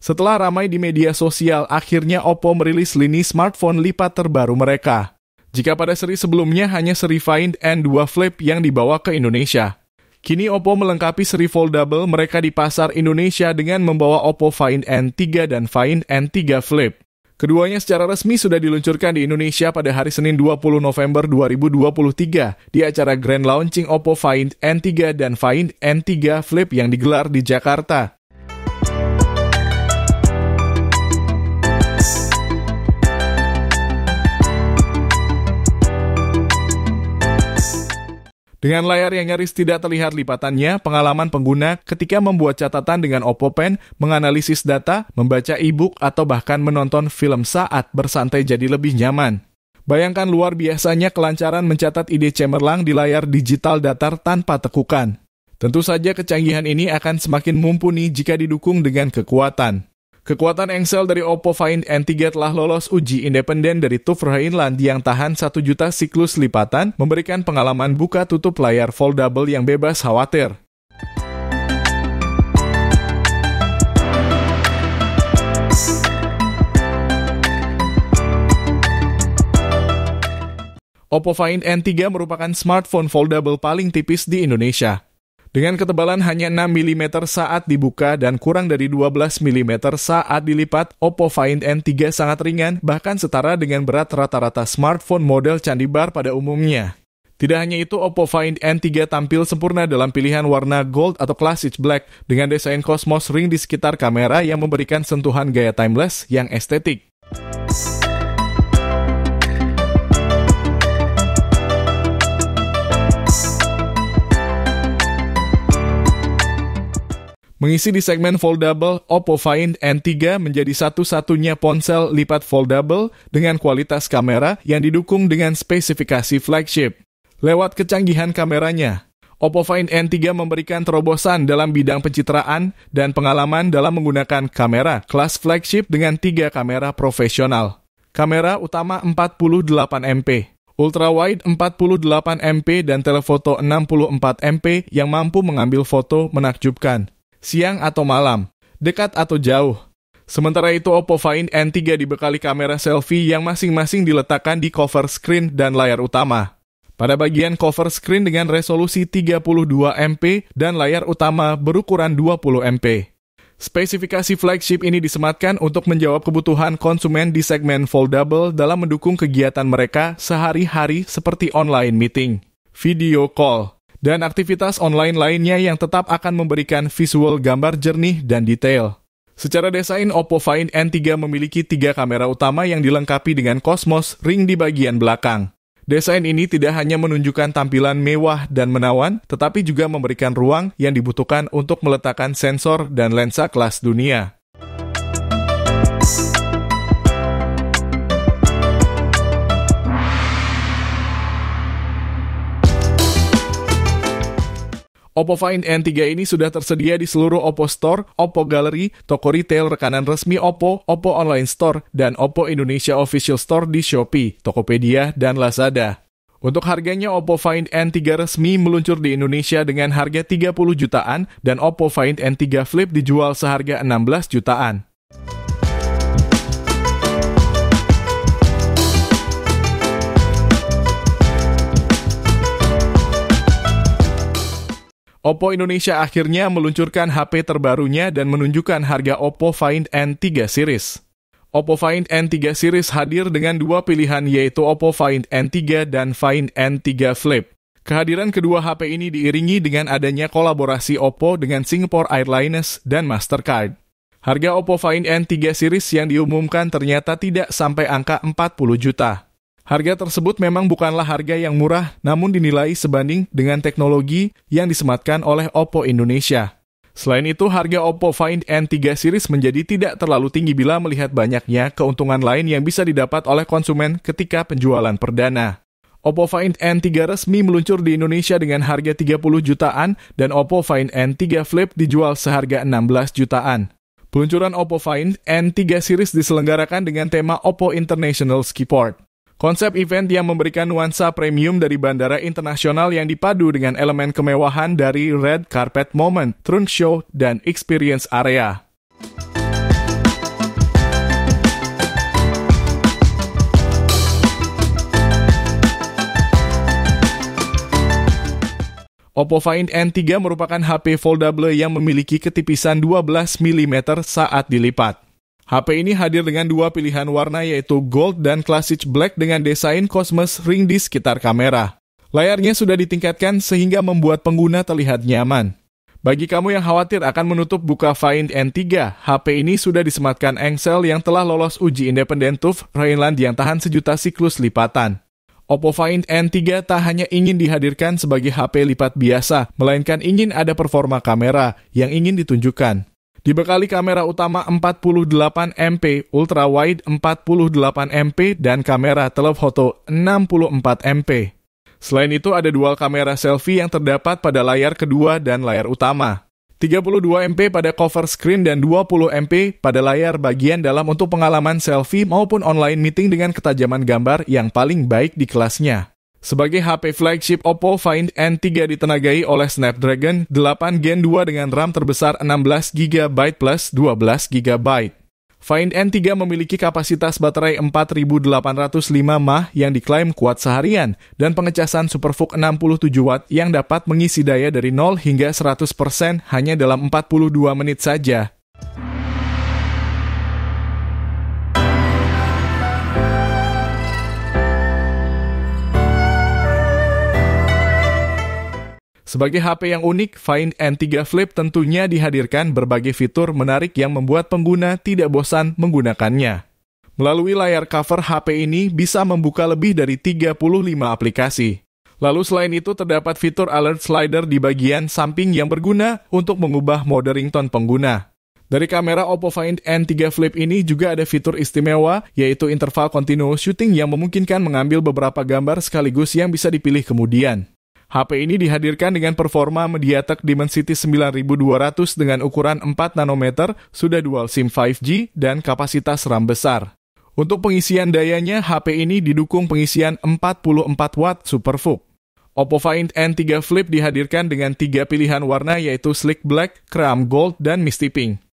Setelah ramai di media sosial, akhirnya Oppo merilis lini smartphone lipat terbaru mereka. Jika pada seri sebelumnya hanya seri Find N2 Flip yang dibawa ke Indonesia, kini Oppo melengkapi seri foldable mereka di pasar Indonesia dengan membawa Oppo Find N3 dan Find N3 Flip. Keduanya secara resmi sudah diluncurkan di Indonesia pada hari Senin 20 November 2023 di acara Grand Launching Oppo Find N3 dan Find N3 Flip yang digelar di Jakarta. Dengan layar yang nyaris tidak terlihat lipatannya, pengalaman pengguna ketika membuat catatan dengan Oppo Pen, menganalisis data, membaca e-book, atau bahkan menonton film saat bersantai jadi lebih nyaman. Bayangkan luar biasanya kelancaran mencatat ide cemerlang di layar digital datar tanpa tekukan. Tentu saja kecanggihan ini akan semakin mumpuni jika didukung dengan kekuatan. Kekuatan engsel dari Oppo Find N3 telah lolos uji independen dari TÜV Rheinland yang tahan 1 juta siklus lipatan, memberikan pengalaman buka tutup layar foldable yang bebas khawatir. Oppo Find N3 merupakan smartphone foldable paling tipis di Indonesia. Dengan ketebalan hanya 6 mm saat dibuka dan kurang dari 12 mm saat dilipat, Oppo Find N3 sangat ringan, bahkan setara dengan berat rata-rata smartphone model Candi Bar pada umumnya. Tidak hanya itu, Oppo Find N3 tampil sempurna dalam pilihan warna gold atau classic black dengan desain Cosmos ring di sekitar kamera yang memberikan sentuhan gaya timeless yang estetik. Mengisi di segmen foldable, Oppo Find N3 menjadi satu-satunya ponsel lipat foldable dengan kualitas kamera yang didukung dengan spesifikasi flagship. Lewat kecanggihan kameranya, Oppo Find N3 memberikan terobosan dalam bidang pencitraan dan pengalaman dalam menggunakan kamera kelas flagship dengan 3 kamera profesional. Kamera utama 48 MP, ultrawide 48 MP dan telefoto 64 MP yang mampu mengambil foto menakjubkan. Siang atau malam, dekat atau jauh. Sementara itu, Oppo Find N3 dibekali kamera selfie yang masing-masing diletakkan di cover screen dan layar utama. Pada bagian cover screen dengan resolusi 32 MP dan layar utama berukuran 20 MP. Spesifikasi flagship ini disematkan untuk menjawab kebutuhan konsumen di segmen foldable dalam mendukung kegiatan mereka sehari-hari seperti online meeting, video call, dan aktivitas online lainnya yang tetap akan memberikan visual gambar jernih dan detail. Secara desain, Oppo Find N3 memiliki 3 kamera utama yang dilengkapi dengan Cosmos ring di bagian belakang. Desain ini tidak hanya menunjukkan tampilan mewah dan menawan, tetapi juga memberikan ruang yang dibutuhkan untuk meletakkan sensor dan lensa kelas dunia. Oppo Find N3 ini sudah tersedia di seluruh Oppo Store, Oppo Gallery, toko retail rekanan resmi Oppo, Oppo Online Store, dan Oppo Indonesia Official Store di Shopee, Tokopedia, dan Lazada. Untuk harganya, Oppo Find N3 resmi meluncur di Indonesia dengan harga 30 jutaan dan Oppo Find N3 Flip dijual seharga 16 jutaan. Oppo Indonesia akhirnya meluncurkan HP terbarunya dan menunjukkan harga Oppo Find N3 Series. Oppo Find N3 Series hadir dengan 2 pilihan yaitu Oppo Find N3 dan Find N3 Flip. Kehadiran kedua HP ini diiringi dengan adanya kolaborasi Oppo dengan Singapore Airlines dan Mastercard. Harga Oppo Find N3 Series yang diumumkan ternyata tidak sampai angka 40 juta. Harga tersebut memang bukanlah harga yang murah, namun dinilai sebanding dengan teknologi yang disematkan oleh Oppo Indonesia. Selain itu, harga Oppo Find N3 Series menjadi tidak terlalu tinggi bila melihat banyaknya keuntungan lain yang bisa didapat oleh konsumen ketika penjualan perdana. Oppo Find N3 resmi meluncur di Indonesia dengan harga 30 jutaan dan Oppo Find N3 Flip dijual seharga 16 jutaan. Peluncuran Oppo Find N3 Series diselenggarakan dengan tema Oppo International Skiport. Konsep event yang memberikan nuansa premium dari bandara internasional yang dipadu dengan elemen kemewahan dari red carpet moment, trunk show, dan experience area. Oppo Find N3 merupakan HP foldable yang memiliki ketipisan 12 mm saat dilipat. HP ini hadir dengan dua pilihan warna yaitu Gold dan Classic Black dengan desain Cosmos ring di sekitar kamera. Layarnya sudah ditingkatkan sehingga membuat pengguna terlihat nyaman. Bagi kamu yang khawatir akan menutup buka Find N3, HP ini sudah disematkan engsel yang telah lolos uji independen TÜV Rheinland yang tahan 1 juta siklus lipatan. Oppo Find N3 tak hanya ingin dihadirkan sebagai HP lipat biasa, melainkan ingin ada performa kamera yang ingin ditunjukkan. Dibekali kamera utama 48 MP, ultrawide 48 MP, dan kamera telephoto 64 MP. Selain itu ada dual kamera selfie yang terdapat pada layar kedua dan layar utama. 32 MP pada cover screen dan 20 MP pada layar bagian dalam untuk pengalaman selfie maupun online meeting dengan ketajaman gambar yang paling baik di kelasnya. Sebagai HP flagship, Oppo Find N3 ditenagai oleh Snapdragon 8 Gen 2 dengan RAM terbesar 16GB plus 12GB. Find N3 memiliki kapasitas baterai 4805 mAh yang diklaim kuat seharian dan pengecasan SuperVOOC 67 Watt yang dapat mengisi daya dari 0 hingga 100% hanya dalam 42 menit saja. Sebagai HP yang unik, Find N3 Flip tentunya dihadirkan berbagai fitur menarik yang membuat pengguna tidak bosan menggunakannya. Melalui layar cover HP ini bisa membuka lebih dari 35 aplikasi. Lalu selain itu terdapat fitur alert slider di bagian samping yang berguna untuk mengubah mode ringtone pengguna. Dari kamera Oppo Find N3 Flip ini juga ada fitur istimewa, yaitu interval continuous shooting yang memungkinkan mengambil beberapa gambar sekaligus yang bisa dipilih kemudian. HP ini dihadirkan dengan performa MediaTek Dimensity 9200 dengan ukuran 4 nanometer, sudah dual SIM 5G, dan kapasitas RAM besar. Untuk pengisian dayanya, HP ini didukung pengisian 44 Watt SuperVOOC. Oppo Find N3 Flip dihadirkan dengan 3 pilihan warna yaitu Sleek Black, Cream Gold, dan Misty Pink.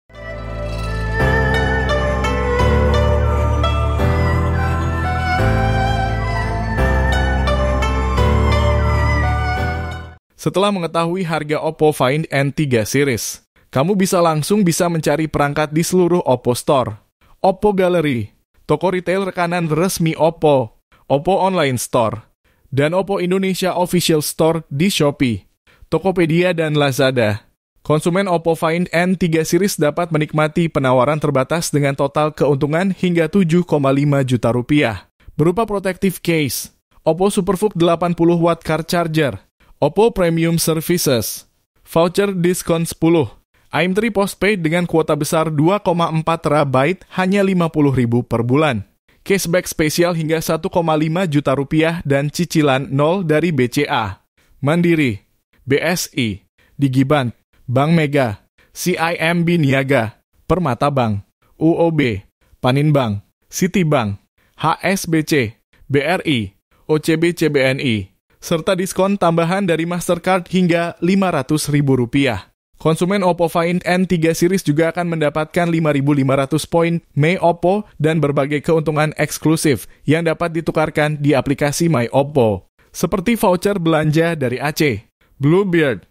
Setelah mengetahui harga Oppo Find N3 series, kamu langsung bisa mencari perangkat di seluruh Oppo Store, Oppo Gallery, toko retail rekanan resmi Oppo, Oppo Online Store, dan Oppo Indonesia Official Store di Shopee, Tokopedia, dan Lazada. Konsumen Oppo Find N3 series dapat menikmati penawaran terbatas dengan total keuntungan hingga 7,5 juta rupiah, berupa protective case, Oppo SuperVOOC 80 Watt Car Charger, Oppo Premium Services, voucher diskon 10, AM3 Postpaid dengan kuota besar 2,4 TB hanya 50.000 per bulan, cashback spesial hingga 1,5 juta rupiah dan cicilan 0 dari BCA, Mandiri, BSI, Digibank, Bank Mega, CIMB Niaga, Permata Bank, UOB, Paninbank, Citibank, HSBC, BRI, OCB CBNI, serta diskon tambahan dari Mastercard hingga Rp500.000. Konsumen Oppo Find N3 series juga akan mendapatkan 5.500 poin My Oppo dan berbagai keuntungan eksklusif yang dapat ditukarkan di aplikasi My Oppo, seperti voucher belanja dari Aceh, Bluebird,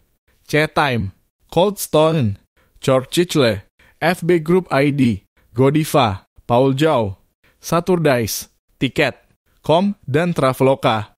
Chatime, Cold Stone, Chorchichle, FB Group ID, Godiva, Paul Jau, Saturdays, Tiket, Com, dan Traveloka.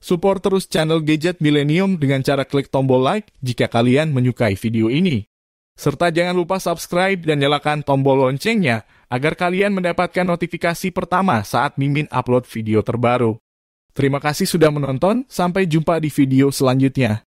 Support terus channel Gadget Millennium dengan cara klik tombol like jika kalian menyukai video ini. Serta jangan lupa subscribe dan nyalakan tombol loncengnya agar kalian mendapatkan notifikasi pertama saat Mimin upload video terbaru. Terima kasih sudah menonton, sampai jumpa di video selanjutnya.